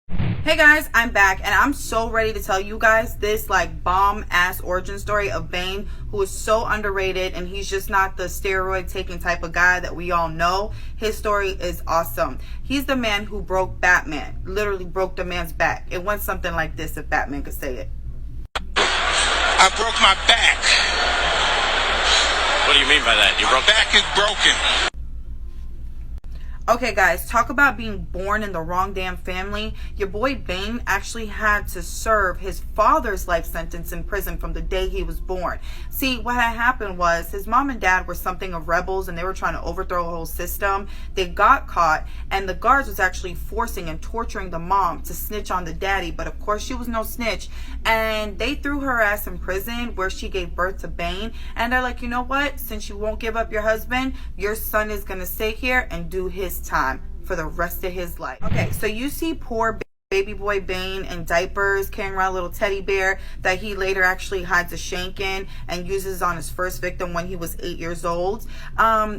Hey guys, I'm back and I'm so ready to tell you guys this like bomb ass origin story of Bane, who is so underrated, and he's just not the steroid taking type of guy that we all know. His story is awesome. He's the man who broke Batman, literally broke the man's back. It went something like this if Batman could say it. I broke my back. What do you mean by that? My back is broken. Okay guys, talk about being born in the wrong damn family. Your boy Bane actually had to serve his father's life sentence in prison from the day he was born. See, what had happened was his mom and dad were something of rebels and they were trying to overthrow a whole system. They got caught and the guards was actually forcing and torturing the mom to snitch on the daddy, but of course she was no snitch, and they threw her ass in prison where she gave birth to Bane. And they're like, you know what, since you won't give up your husband, your son is gonna stay here and do his time for the rest of his life. Okay, so you see poor baby boy Bane in diapers carrying around a little teddy bear that he later actually hides a shank in and uses on his first victim when he was 8 years old.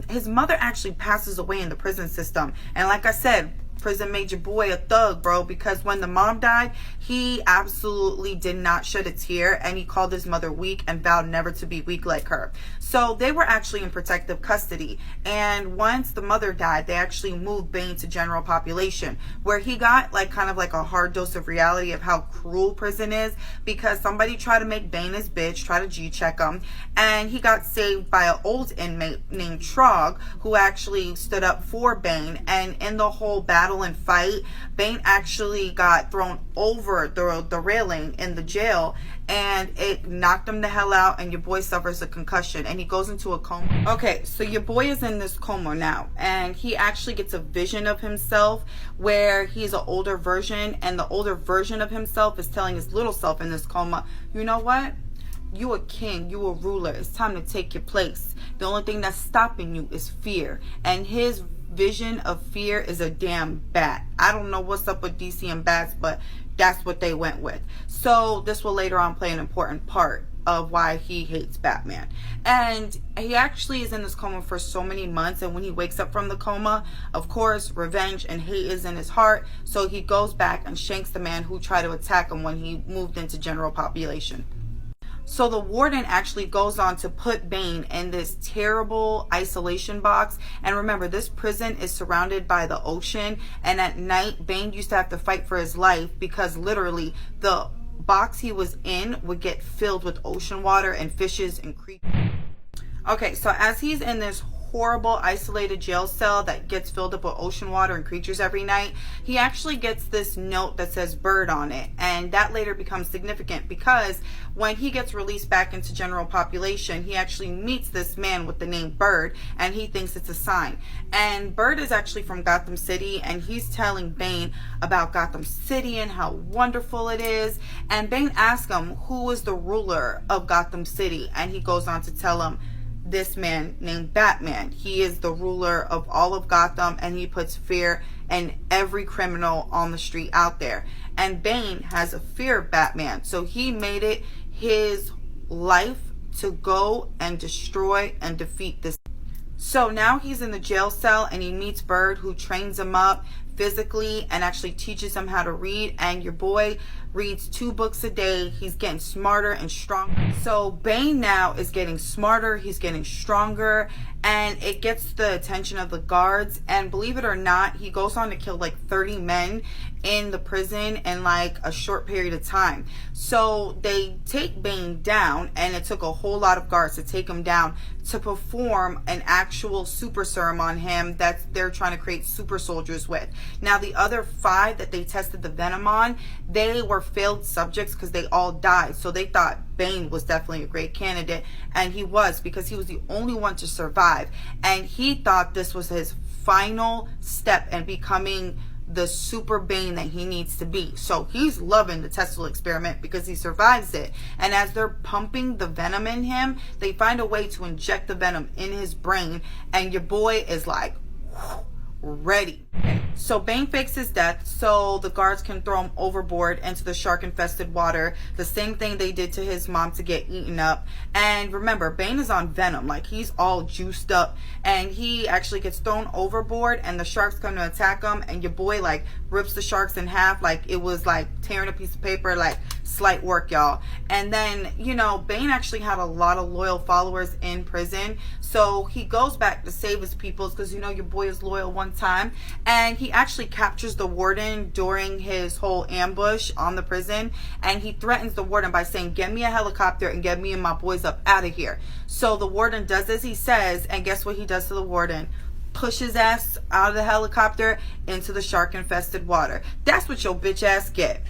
His mother actually passes away in the prison system, and like I said, prison made your boy a thug, bro, because when the mom died, he absolutely did not shed a tear, and he called his mother weak and vowed never to be weak like her. So they were actually in protective custody, and once the mother died, they actually moved Bane to general population, where he got like kind of like a hard dose of reality of how cruel prison is, because somebody tried to make Bane his bitch, try to G-check him, and he got saved by an old inmate named Trog, who actually stood up for Bane. And in the whole battle and fight, Bane actually got thrown over the railing in the jail, and it knocked him the hell out, and your boy suffers a concussion and he goes into a coma. Okay, so your boy is in this coma now, and he actually gets a vision of himself where he's an older version, and the older version of himself is telling his little self in this coma, you know what, you a king, you a ruler, it's time to take your place. The only thing that's stopping you is fear. And his vision of fear is a damn bat. I don't know what's up with DC and bats, but that's what they went with. So this will later on play an important part of why he hates Batman. And he actually is in this coma for so many months, and when he wakes up from the coma, of course, revenge and hate is in his heart, so he goes back and shanks the man who tried to attack him when he moved into general population. So the warden actually goes on to put Bane in this terrible isolation box. And remember, this prison is surrounded by the ocean. And at night, Bane used to have to fight for his life because literally the box he was in would get filled with ocean water and fishes and creatures. Okay, so as he's in this horrible isolated jail cell that gets filled up with ocean water and creatures every night, he actually gets this note that says bird on it, and that later becomes significant because when he gets released back into general population, he actually meets this man with the name Bird, and he thinks it's a sign. And Bird is actually from Gotham City, and he's telling Bane about Gotham City and how wonderful it is. And Bane asks him who is the ruler of Gotham City, and he goes on to tell him this man named Batman. He is the ruler of all of Gotham, and he puts fear in every criminal on the street out there. And Bane has a fear of Batman, so he made it his life to go and destroy and defeat this. So now he's in the jail cell and he meets Bird, who trains him up physically and actually teaches him how to read, and your boy reads 2 books a day. He's getting smarter and stronger. So Bane now is getting smarter, he's getting stronger, and it gets the attention of the guards. And believe it or not, he goes on to kill like 30 men in the prison in like a short period of time. So they take Bane down, and it took a whole lot of guards to take him down to perform an actual super serum on him that they're trying to create super soldiers with. Now the other 5 that they tested the venom on, they were failed subjects because they all died. So they thought Bane was definitely a great candidate, and he was, because he was the only one to survive. And he thought this was his final step in becoming the super Bane that he needs to be. So he's loving the Tesla experiment because he survives it. And as they're pumping the venom in him, they find a way to inject the venom in his brain, and your boy is like ready. So Bane fakes his death so the guards can throw him overboard into the shark-infested water. The same thing they did to his mom to get eaten up. And remember, Bane is on venom. Like, he's all juiced up. And he actually gets thrown overboard and the sharks come to attack him. And your boy, like, rips the sharks in half. Like, it was like tearing a piece of paper. Like, slight work, y'all. And then, you know, Bane actually had a lot of loyal followers in prison. So he goes back to save his peoples because, you know, your boy is loyal one time. And he actually captures the warden during his whole ambush on the prison. And he threatens the warden by saying, get me a helicopter and get me and my boys up out of here. So the warden does as he says. And guess what he does to the warden? Push his ass out of the helicopter into the shark-infested water. That's what your bitch ass get.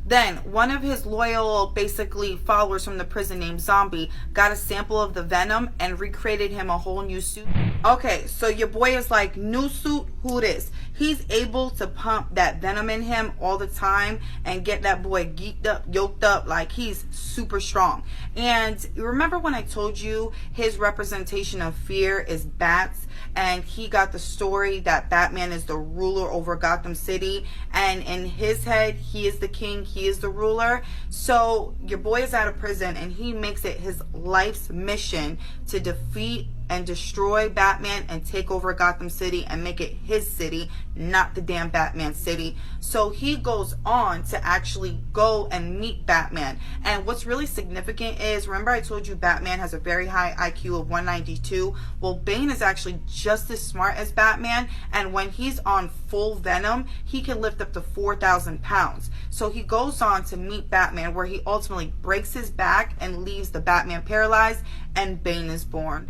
Then one of his loyal, basically, followers from the prison named Zombie got a sample of the venom and recreated him a whole new suit. Okay, so your boy is like, new suit, who this? He's able to pump that venom in him all the time and get that boy geeked up, yoked up, like he's super strong. And remember when I told you his representation of fear is bats? And he got the story that Batman is the ruler over Gotham City, and in his head he is the king, he is the ruler. So your boy is out of prison and he makes it his life's mission to defeat and destroy Batman and take over Gotham City and make it his city, not the damn Batman city. So he goes on to actually go and meet Batman. And what's really significant is, remember I told you Batman has a very high IQ of 192? Well, Bane is actually just as smart as Batman, and when he's on full venom, he can lift up to 4,000 pounds. So he goes on to meet Batman, where he ultimately breaks his back and leaves the Batman paralyzed, and Bane is born.